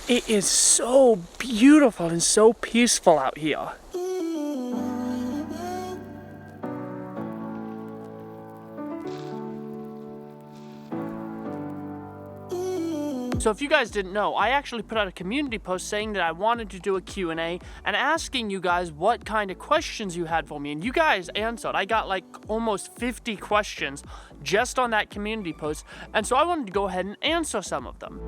It is so beautiful and so peaceful out here. So if you guys didn't know, I actually put out a community post saying that I wanted to do a Q&A and asking you guys what kind of questions you had for me, and you guys answered. I got like almost 50 questions just on that community post, and so I wanted to go ahead and answer some of them.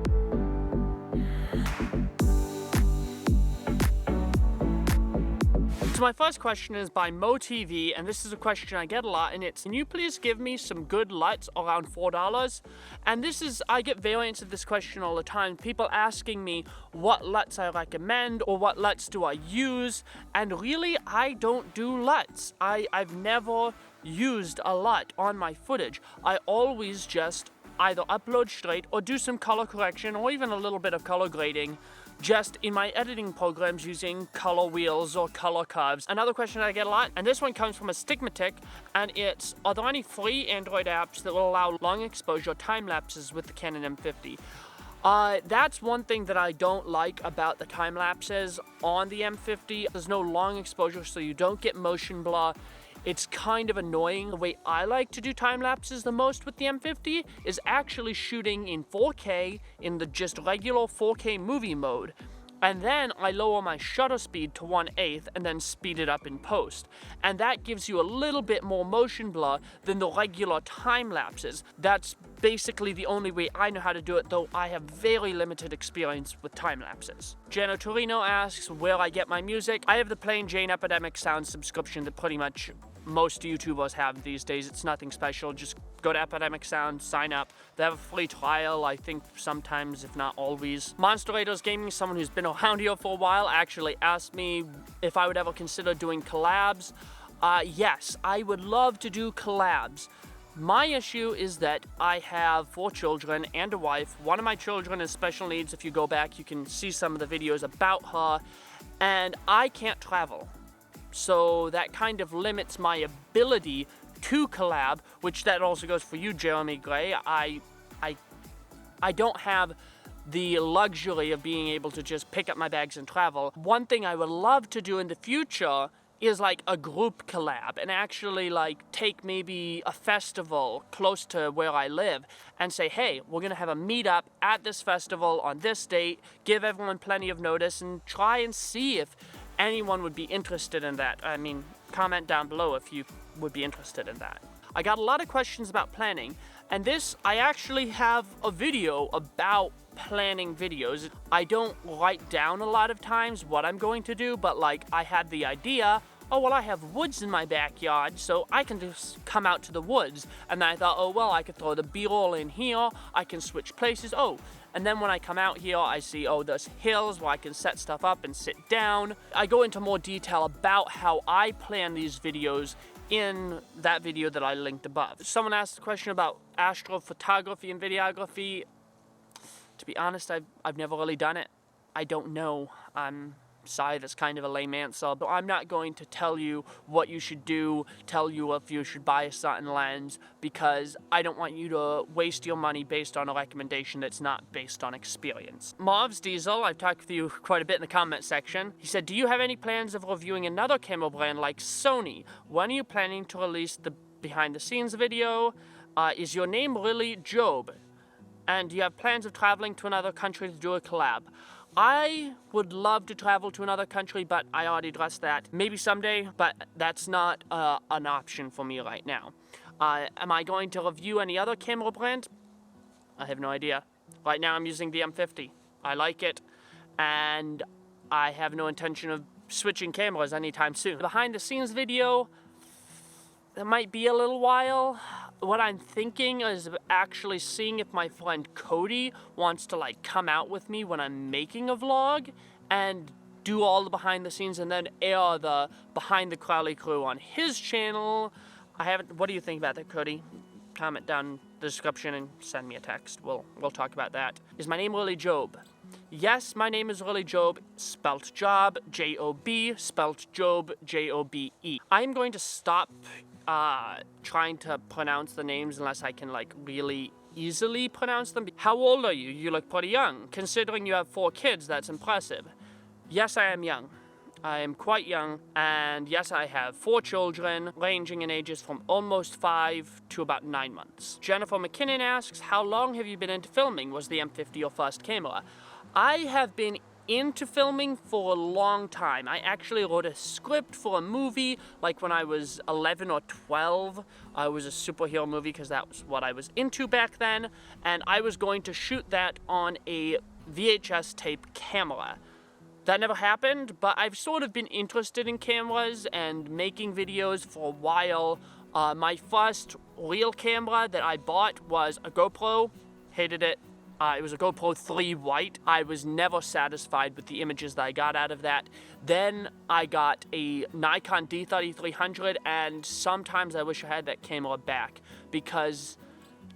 So my first question is by MoTV, and this is a question I get a lot, and it's, can you please give me some good LUTs around $4? And this is, I get variants of this question all the time. People asking me what LUTs I recommend or what LUTs do I use, and really, I don't do LUTs. I've never used a LUT on my footage. I always just either upload straight or do some color correction or even a little bit of color grading just in my editing programs using color wheels or color curves. Another question I get a lot, and this one comes from a stigmatic, and it's, are there any free Android apps that will allow long exposure time lapses with the Canon M50? That's one thing that I don't like about the time lapses on the M50. There's no long exposure, so you don't get motion blur. It's kind of annoying. The way I like to do time lapses the most with the M50 is actually shooting in 4K in the just regular 4K movie mode. And then I lower my shutter speed to 1/8 and then speed it up in post. And that gives you a little bit more motion blur than the regular time lapses. That's basically the only way I know how to do it, though I have very limited experience with time lapses. Jano Torino asks where I get my music. I have the plain Jane Epidemic Sound subscription that pretty much most YouTubers have these days. It's nothing special. Just go to Epidemic Sound, sign up. They have a free trial, I think sometimes, if not always. Monster Raiders Gaming, someone who's been around here for a while, actually asked me if I would ever consider doing collabs. Yes, I would love to do collabs. My issue is that I have 4 children and a wife. One of my children has special needs. If you go back, you can see some of the videos about her. And I can't travel. So that kind of limits my ability to collab, which that also goes for you, Jeremy Gray. I don't have the luxury of being able to just pick up my bags and travel. One thing I would love to do in the future is like a group collab and actually like take maybe a festival close to where I live and say, hey, we're gonna have a meetup at this festival on this date, give everyone plenty of notice and try and see if anyone would be interested in that. I mean, comment down below if you would be interested in that. I got a lot of questions about planning, and this, I actually have a video about planning videos. I don't write down a lot of times what I'm going to do, but like I had the idea, oh, well, I have woods in my backyard, so I can just come out to the woods. And then I thought, oh, well, I could throw the B-roll in here, I can switch places, oh. And then when I come out here, I see, oh, there's hills where I can set stuff up and sit down. I go into more detail about how I plan these videos in that video that I linked above. Someone asked a question about astrophotography and videography. To be honest, I've never really done it. I don't know. I'm sorry, that's kind of a lame answer, but I'm not going to tell you what you should do, tell you if you should buy a certain lens, because I don't want you to waste your money based on a recommendation that's not based on experience. Marv's Diesel, I've talked with you quite a bit in the comment section. He said, do you have any plans of reviewing another camera brand like Sony? When are you planning to release the behind the scenes video? Is your name really Job? And do you have plans of traveling to another country to do a collab? I would love to travel to another country, but I already addressed that. Maybe someday, but that's not an option for me right now. Am I going to review any other camera brand? I have no idea. Right now I'm using the M50. I like it, and I have no intention of switching cameras anytime soon. Behind the scenes video, that might be a little while. What I'm thinking is actually seeing if my friend Cody wants to like come out with me when I'm making a vlog and do all the behind the scenes and then air the behind the Crowley crew on his channel. What do you think about that, Cody? Comment down in the description and send me a text. We'll talk about that. Is my name really Job? Yes, my name is really Job, spelt Job, J-O-B, spelt Job, J-O-B-E. I'm going to stop trying to pronounce the names unless I can like really easily pronounce them. How old are you? You look pretty young. Considering you have 4 kids, that's impressive. Yes, I am young. I am quite young, and yes, I have 4 children, ranging in ages from almost 5 to about 9 months. Jennifer McKinnon asks, how long have you been into filming? Was the M50 your first camera? I have been into filming for a long time. I actually wrote a script for a movie, like when I was 11 or 12. It was a superhero movie because that was what I was into back then, and I was going to shoot that on a VHS tape camera. That never happened, but I've sort of been interested in cameras and making videos for a while. My first real camera that I bought was a GoPro. Hated it. It was a GoPro 3 white. I was never satisfied with the images that I got out of that. Then I got a Nikon D3300, and sometimes I wish I had that camera back because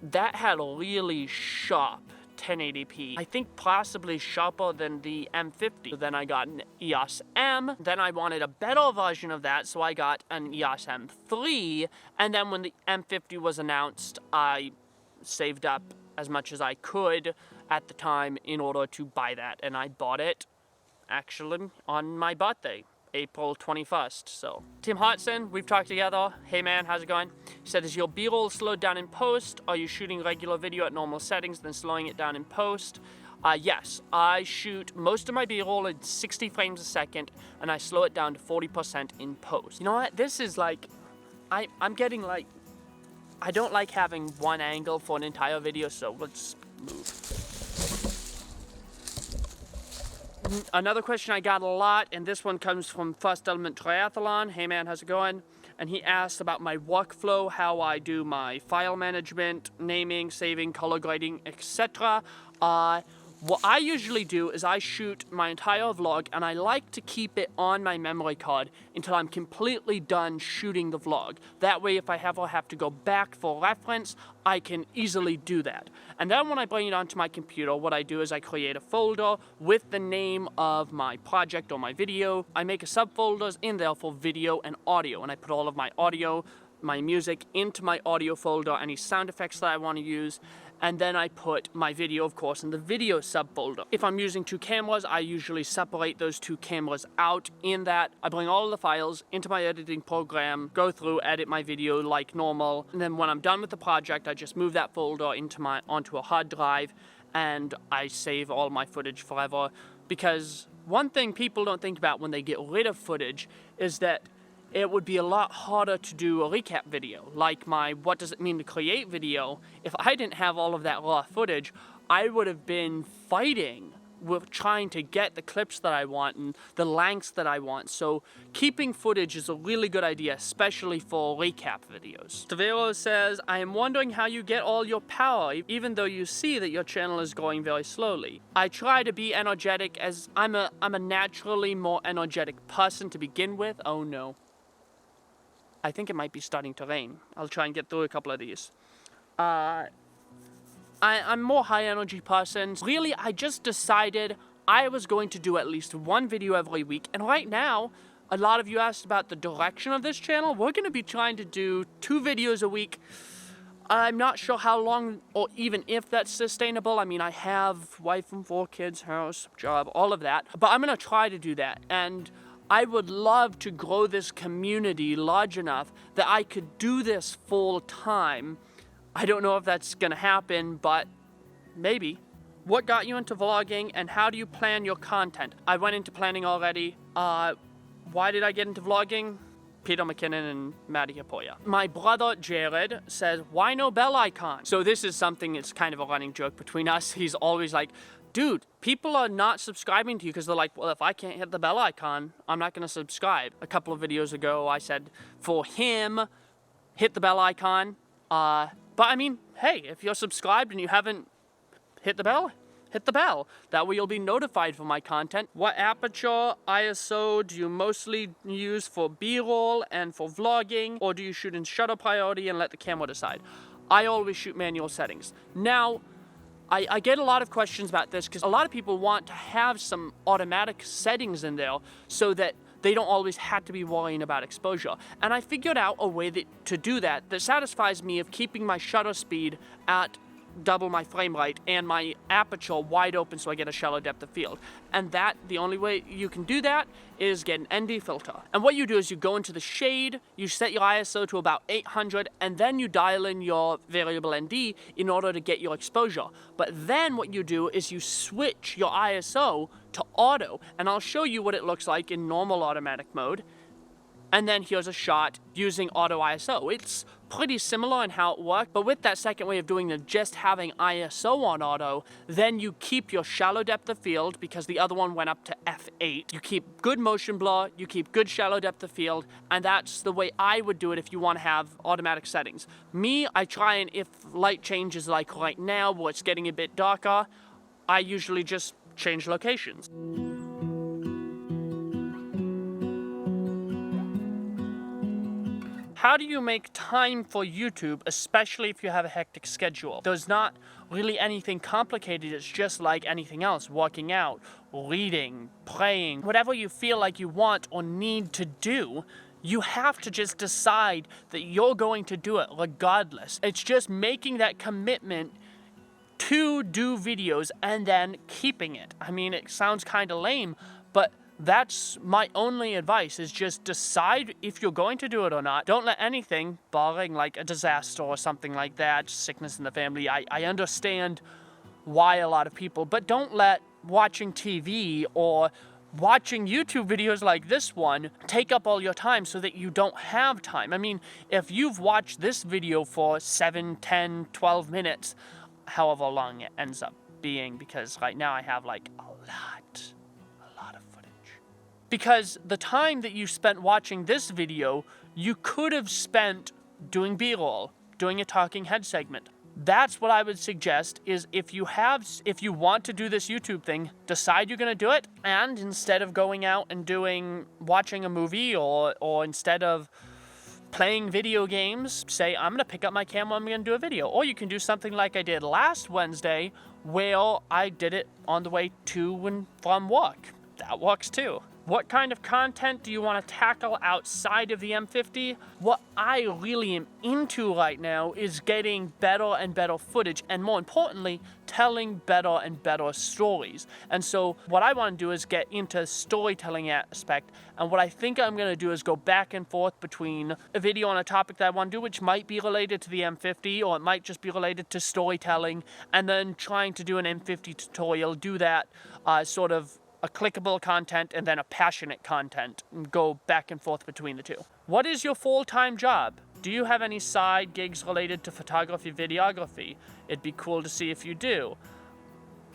that had a really sharp 1080p. I think possibly sharper than the M50. Then I got an EOS M. Then I wanted a better version of that, so I got an EOS M3. And then when the M50 was announced, I saved up as much as I could at the time in order to buy that. And I bought it actually on my birthday, April 21st, so. Tim Hodson, we've talked together. Hey man, how's it going? He said, is your B-roll slowed down in post? Are you shooting regular video at normal settings, then slowing it down in post? Yes, I shoot most of my B-roll at 60 frames a second, and I slow it down to 40% in post. You know what? This is like, I'm getting like, I don't like having one angle for an entire video, so let's move. Another question I got a lot, and this one comes from First Element Triathlon. Hey man, how's it going? And he asked about my workflow, how I do my file management, naming, saving, color grading, etc. What I usually do is I shoot my entire vlog, and I like to keep it on my memory card until I'm completely done shooting the vlog. That way, if I ever have to go back for reference, I can easily do that. And then when I bring it onto my computer, what I do is I create a folder with the name of my project or my video. I make a subfolders in there for video and audio, and I put all of my audio, my music into my audio folder, any sound effects that I want to use, and then I put my video, of course, in the video subfolder. If I'm using 2 cameras, I usually separate those 2 cameras out in that. I bring all of the files into my editing program, go through, edit my video like normal, and then when I'm done with the project, I just move that folder onto a hard drive, and I save all my footage forever. Because one thing people don't think about when they get rid of footage is that it would be a lot harder to do a recap video, like my what does it mean to create video. If I didn't have all of that raw footage, I would have been fighting with trying to get the clips that I want and the lengths that I want. So keeping footage is a really good idea, especially for recap videos. Tavero says, I am wondering how you get all your power, even though you see that your channel is growing very slowly. I try to be energetic, as I'm a naturally more energetic person to begin with. Oh no. I think it might be starting to rain. I'll try and get through a couple of these. I'm a more high energy person. Really, I just decided I was going to do at least 1 video every week. And right now, a lot of you asked about the direction of this channel. We're going to be trying to do 2 videos a week. I'm not sure how long or even if that's sustainable. I mean, I have wife and 4 kids, house, job, all of that. But I'm going to try to do that. And I would love to grow this community large enough that I could do this full time. I don't know if that's gonna happen, but maybe. What got you into vlogging, and how do you plan your content? I went into planning already. Why did I get into vlogging? Peter McKinnon and Maddie Apoya. My brother Jared says, why no bell icon? So this is something that's kind of a running joke between us. He's always like, dude, people are not subscribing to you because they're like, well, if I can't hit the bell icon, I'm not going to subscribe. A couple of videos ago, I said, for him, hit the bell icon. But I mean, hey, if you're subscribed and you haven't hit the bell, hit the bell. That way you'll be notified for my content. What aperture ISO do you mostly use for B-roll and for vlogging? Or do you shoot in shutter priority and let the camera decide? I always shoot manual settings. Now, I get a lot of questions about this because a lot of people want to have some automatic settings in there so that they don't always have to be worrying about exposure. And I figured out a way to do that satisfies me of keeping my shutter speed at double my frame rate and my aperture wide open so I get a shallow depth of field. And the only way you can do that is get an ND filter. And what you do is you go into the shade, you set your ISO to about 800, and then you dial in your variable ND in order to get your exposure. But then what you do is you switch your ISO to auto, and I'll show you what it looks like in normal automatic mode. And then here's a shot using auto ISO. It's pretty similar in how it works, but with that second way of doing it, just having ISO on auto, then you keep your shallow depth of field because the other one went up to f8. You keep good motion blur, you keep good shallow depth of field, and that's the way I would do it if you want to have automatic settings. Me, I try and if light changes like right now where it's getting a bit darker, I usually just change locations. How do you make time for YouTube, especially if you have a hectic schedule? There's not really anything complicated. It's just like anything else, working out, reading, praying, whatever you feel like you want or need to do. You have to just decide that you're going to do it regardless. It's just making that commitment to do videos and then keeping it. I mean, it sounds kind of lame, but that's my only advice, is just decide if you're going to do it or not. Don't let anything, barring like a disaster or something like that, sickness in the family. I understand why a lot of people, but don't let watching TV or watching YouTube videos like this one take up all your time so that you don't have time. I mean, if you've watched this video for 7, 10, 12 minutes, however long it ends up being, because right now I have like a lot of footage. Because the time that you spent watching this video, you could have spent doing B-roll, doing a talking head segment. That's what I would suggest, is if you want to do this YouTube thing, decide you're gonna do it, and instead of going out and watching a movie or instead of playing video games, say, I'm gonna pick up my camera, I'm gonna do a video. Or you can do something like I did last Wednesday, where I did it on the way to and from work. That works too. What kind of content do you want to tackle outside of the M50? What I really am into right now is getting better and better footage, and more importantly, telling better and better stories. And so what I want to do is get into storytelling aspect, and what I think I'm going to do is go back and forth between a video on a topic that I want to do, which might be related to the M50, or it might just be related to storytelling, and then trying to do an M50 tutorial, do that sort of a clickable content and then a passionate content, and go back and forth between the two. What is your full-time job? Do you have any side gigs related to photography, videography? It'd be cool to see if you do.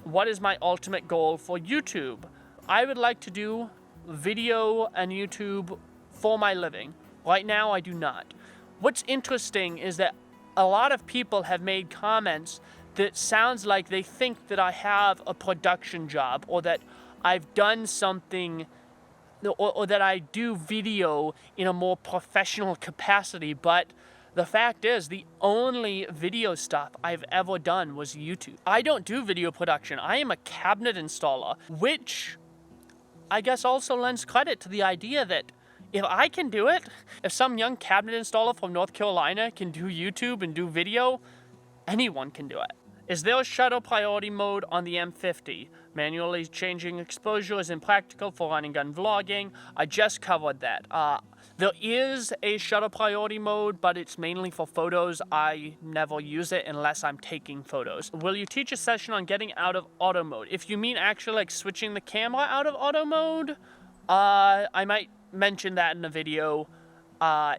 What is my ultimate goal for YouTube? I would like to do video and YouTube for my living. Right now, I do not. What's interesting is that a lot of people have made comments that sounds like they think that I have a production job, or that I've done something, or that I do video in a more professional capacity, but the fact is, the only video stuff I've ever done was YouTube. I don't do video production. I am a cabinet installer, which I guess also lends credit to the idea that if I can do it, if some young cabinet installer from North Carolina can do YouTube and do video, anyone can do it. Is there a shutter priority mode on the M50? Manually changing exposure is impractical for running gun vlogging. I just covered that. There is a shutter priority mode, but it's mainly for photos. I never use it unless I'm taking photos. Will you teach a session on getting out of auto mode? If you mean actually like switching the camera out of auto mode, I might mention that in a video.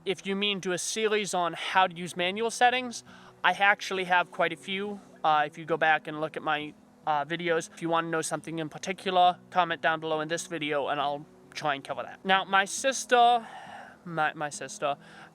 If you mean do a series on how to use manual settings, I actually have quite a few. If you go back and look at my videos, if you want to know something in particular, comment down below in this video and I'll try and cover that. Now, my sister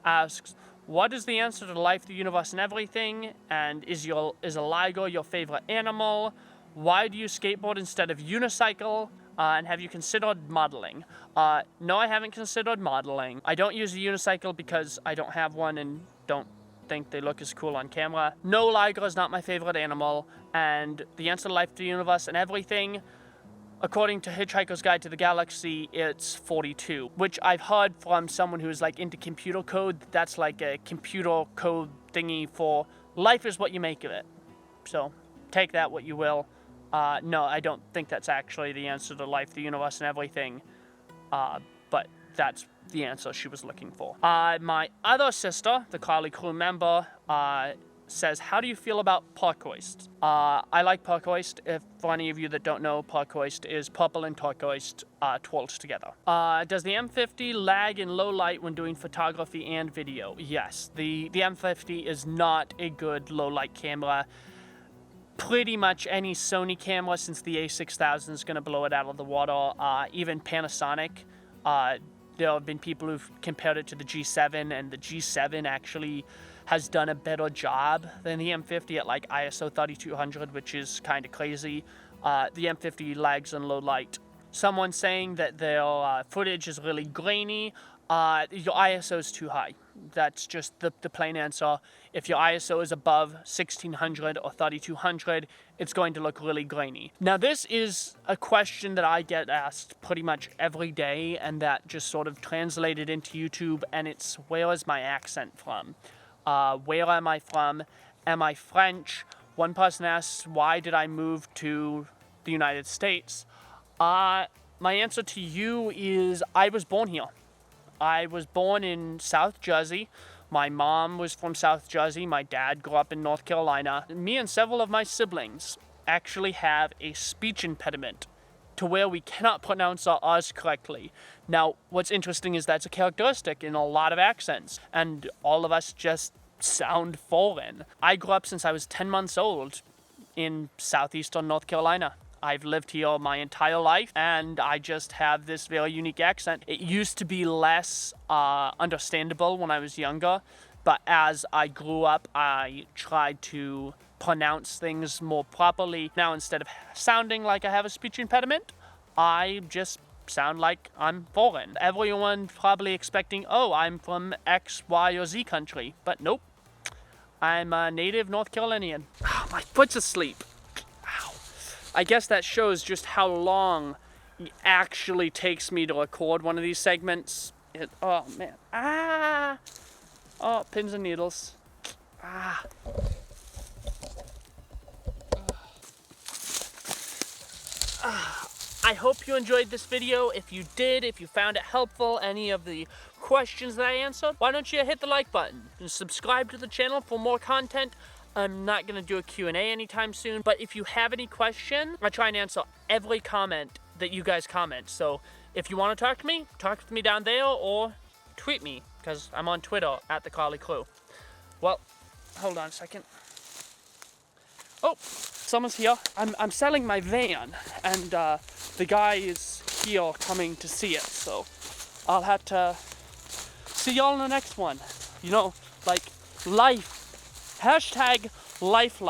asks, what is the answer to life, the universe, and everything? And is a liger your favorite animal? Why do you skateboard instead of unicycle? And have you considered modeling? No, I haven't considered modeling. I don't use a unicycle because I don't have one and don't think they look as cool on camera. No, liger is not my favorite animal, and the answer to life, the universe, and everything, according to Hitchhiker's Guide to the Galaxy, it's 42, which I've heard from someone who's like into computer code. That's like a computer code thingy for life is what you make of it. So take that what you will. No, I don't think that's actually the answer to life, the universe, and everything. But that's the answer she was looking for. My other sister, the Crowley crew member, says, how do you feel about turquoise? I like turquoise. If for any of you that don't know, turquoise is purple and turquoise twirled together. Does the M50 lag in low light when doing photography and video? Yes, the M50 is not a good low light camera. Pretty much any Sony camera since the A6000 is going to blow it out of the water. Even Panasonic. There have been people who've compared it to the G7, and the G7 actually has done a better job than the M50 at like ISO 3200, which is kind of crazy. The M50 lags in low light. Someone saying that their footage is really grainy. Your ISO is too high. That's just the plain answer. If your ISO is above 1600 or 3200, it's going to look really grainy. Now, this is a question that I get asked pretty much every day, and that just sort of translated into YouTube, and it's, where is my accent from? Where am I from? Am I French? One person asks, why did I move to the United States? My answer to you is, I was born here. I was born in South Jersey. My mom was from South Jersey. My dad grew up in North Carolina. Me and several of my siblings actually have a speech impediment to where we cannot pronounce our R's correctly. Now, what's interesting is that's a characteristic in a lot of accents, and all of us just sound foreign. I grew up since I was 10 months old in southeastern North Carolina. I've lived here my entire life, and I just have this very unique accent. It used to be less understandable when I was younger, but as I grew up, I tried to pronounce things more properly. Now, instead of sounding like I have a speech impediment, I just sound like I'm foreign. Everyone probably expecting, oh, I'm from X, Y, or Z country, but nope. I'm a native North Carolinian. Oh, my foot's asleep. I guess that shows just how long it actually takes me to record one of these segments. Oh, man. Ah! Oh, pins and needles. Ah. I hope you enjoyed this video. If you did, if you found it helpful, any of the questions that I answered, why don't you hit the like button and subscribe to the channel for more content. I'm not going to do a Q&A anytime soon, but if you have any question, I try and answer every comment that you guys comment. So if you want to talk to me down there, or tweet me, because I'm on Twitter at the Crowley Crew. Well, hold on a second. Oh, someone's here. I'm selling my van, and the guy is here coming to see it, so I'll have to see y'all in the next one. You know, like, life. #life.